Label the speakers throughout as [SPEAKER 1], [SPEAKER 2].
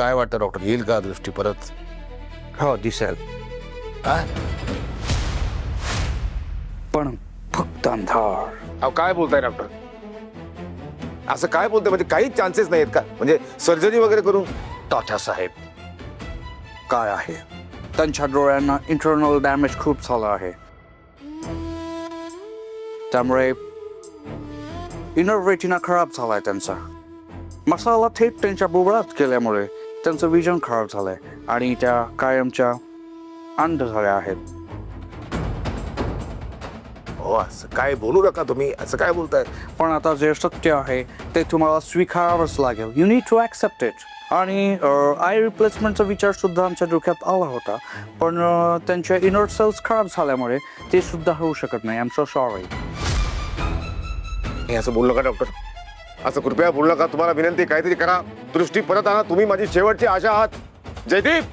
[SPEAKER 1] काय वाटतं डॉक्टर, येईल का दृष्टी परत?
[SPEAKER 2] हो दिसेल,
[SPEAKER 1] हा?
[SPEAKER 2] पण फक्त अंधार.
[SPEAKER 1] अहो काय बोलताय डॉक्टर? असं काय बोलताय? म्हणजे काही चान्सेस नाहीत का? म्हणजे सर्जरी वगैरे करून?
[SPEAKER 2] तात्या साहेब, काय आहे, त्यांच्या डोळ्यांना इंटरनल डॅमेज खूप झाला आहे. त्यामुळे इनर रेटिना खराब झालाय त्यांचा. मसाला थेट त्यांच्या बुबुळात गेल्यामुळे त्यांचं विजन खराब झालंय आणि त्या कायमच्या अंध झाल्या आहेत.
[SPEAKER 1] हो, असं काय बोलू नका तुम्ही, असं काय बोलताय?
[SPEAKER 2] पण आता जे सत्य आहे ते तुम्हाला स्वीकारावंच लागेल. You need to accept it. आणि आय रिप्लेसमेंटचा विचार सुद्धा आमच्या डोक्यात आला होता, पण त्यांच्या इनर सेल्स खराब झाल्यामुळे ते सुद्धा होऊ शकत नाही. I am so sorry.
[SPEAKER 1] हे असं बोलू नका डॉक्टर, असं कृपया बोलू नका. तुम्हाला विनंती, काहीतरी करा, दृष्टी परत आणा. तुम्ही माझी शेवटची आशा आहात. जयदीप,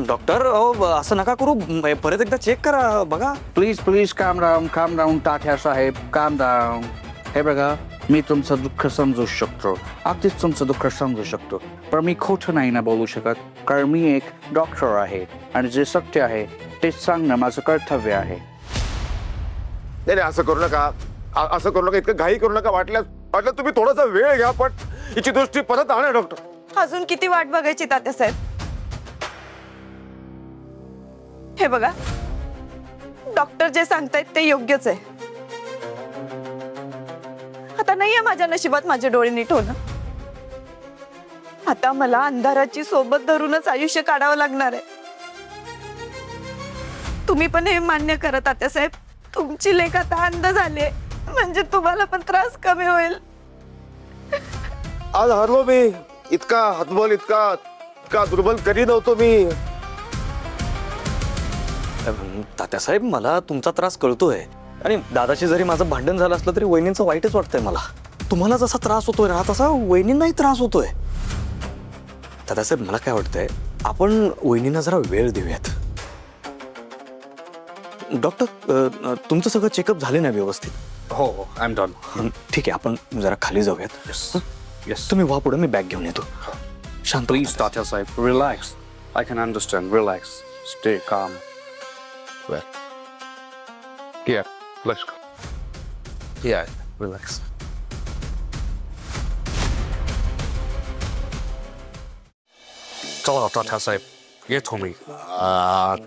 [SPEAKER 3] डॉक्टर असं नका करू, परत एकदा चेक करा बघा.
[SPEAKER 2] प्लीज प्लीज काम डाऊन तात्या साहेब, काम डाऊन. हे बघा, मी तुमचं दुःख समजू शकतो, अगदीच तुमचं दुःख समजू शकतो, पण मी खोटं नाही ना बोलू शकत, कारण मी एक डॉक्टर आहे आणि जे सत्य आहे ते सांगणं माझं कर्तव्य आहे.
[SPEAKER 1] नाही नाही, असं करू नका, असं करू नका, इतकं घाई करू नका. वाटलं तुम्ही थोडासा वेळ घ्या, पण हिची दृष्टी परत आणा डॉक्टर.
[SPEAKER 4] अजून किती वाट बघायची तात्यासाहेब? हे बघा, डॉक्टर जे सांगतायत ते योग्यच आहे. आता नाहीये माझ्या नशिबात माझे डोळे नीट होणं. आता मला अंधाराची सोबत धरूनच आयुष्य काढावं लागणार आहे. तुम्ही पण हे मान्य करा तात्यासाहेब, तुमची लेख आता अंध झाली, म्हणजे तुम्हाला पण त्रास कमी होईल.
[SPEAKER 1] आज हरलो मी. इतका हतबल, इतका दुर्बल कधी नव्हतो मी.
[SPEAKER 3] तात्यासाहेब, मला तुमचा त्रास कळतोय आणि दादाशी जरी माझं भांडण झालं असलं तरी वहिनींचं वाईटच वाटतंय मला. तुम्हाला जसा त्रास होतोय ना तसा वहिनींनाही त्रास होतोय. दादासाहेब, मला काय वाटतंय, आपण वहिनींना जरा वेळ देऊयात. डॉक्टर, तुमचं सगळं चेकअप झाले ना व्यवस्थित?
[SPEAKER 2] हो हो, आय एम डन.
[SPEAKER 3] ठीक आहे, आपण जरा खाली जाऊयात.
[SPEAKER 2] येस,
[SPEAKER 3] तुम्ही वा पुढे, मी बॅग घेऊन येतो. शांत
[SPEAKER 2] प्लीज तात्या साहेब, relax. I can understand. Relax, stay calm.
[SPEAKER 1] Well, here, let's go. Yeah, relax.
[SPEAKER 2] चला तात्या साहेब, येतो मी.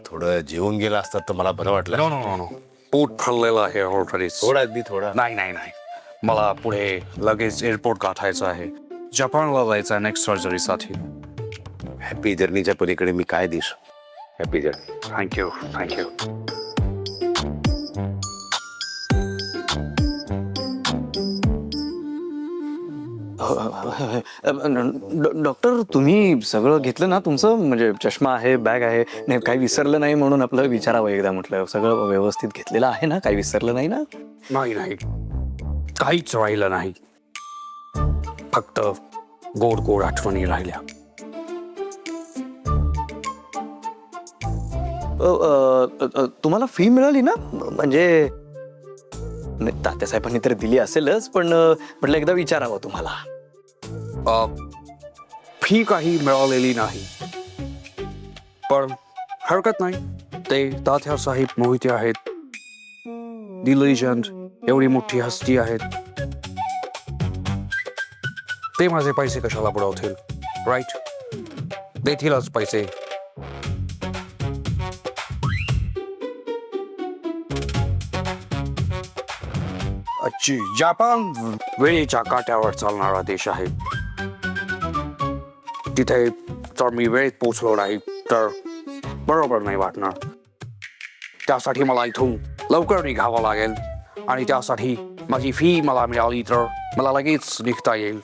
[SPEAKER 1] थोडं जेवून गेला असतात तर मला बरं वाटलं.
[SPEAKER 2] नो नो नो नो, पोट भरलेलं आहे ऑलरेडी.
[SPEAKER 1] थोडा अगदी थोडा.
[SPEAKER 2] नाही नाही नाही, मला पुढे लगेच एअरपोर्ट गाठायचं आहे. जपानला जायचं आहे नेक्स्ट सर्जरीसाठी.
[SPEAKER 1] हॅपी जर्नीच्या पलीकडे मी काय दिसू. Happy journey.
[SPEAKER 2] Thank you thank you.
[SPEAKER 3] Doctor, तुम्ही सगळं घेतलं ना तुमचं, म्हणजे चष्मा आहे, बॅग आहे, नाही काही विसरलं नाही म्हणून आपलं विचारावं एकदा म्हटलं. सगळं व्यवस्थित घेतलेलं आहे ना, काही विसरलं नाही ना?
[SPEAKER 2] नाही नाही, काहीच राहिलं नाही, फक्त गोड गोड आठवणी राहिल्या.
[SPEAKER 3] तुम्हाला फी मिळाली ना? म्हणजे तात्यासाहेबांनी तर दिली असेलच, पण म्हटलं एकदा विचारावं तुम्हाला.
[SPEAKER 2] फी काही मिळालेली नाही, पण हरकत नाही. ते तात्या साहेब मोहिते आहेत, दी लिजंड, एवढी मोठी हस्ती आहेत. ते माझे पैसे कशाला बुडवतील? राईट, देतीलच पैसे. जपान वेळेच्या काट्यावर चालणारा देश आहे. तिथे जर मी वेळेत पोचलो नाही तर बरोबर नाही वाटणार. त्यासाठी मला इथून लवकर निघावं लागेल आणि त्यासाठी माझी फी मला मिळाली तर मला लगेच निघता येईल.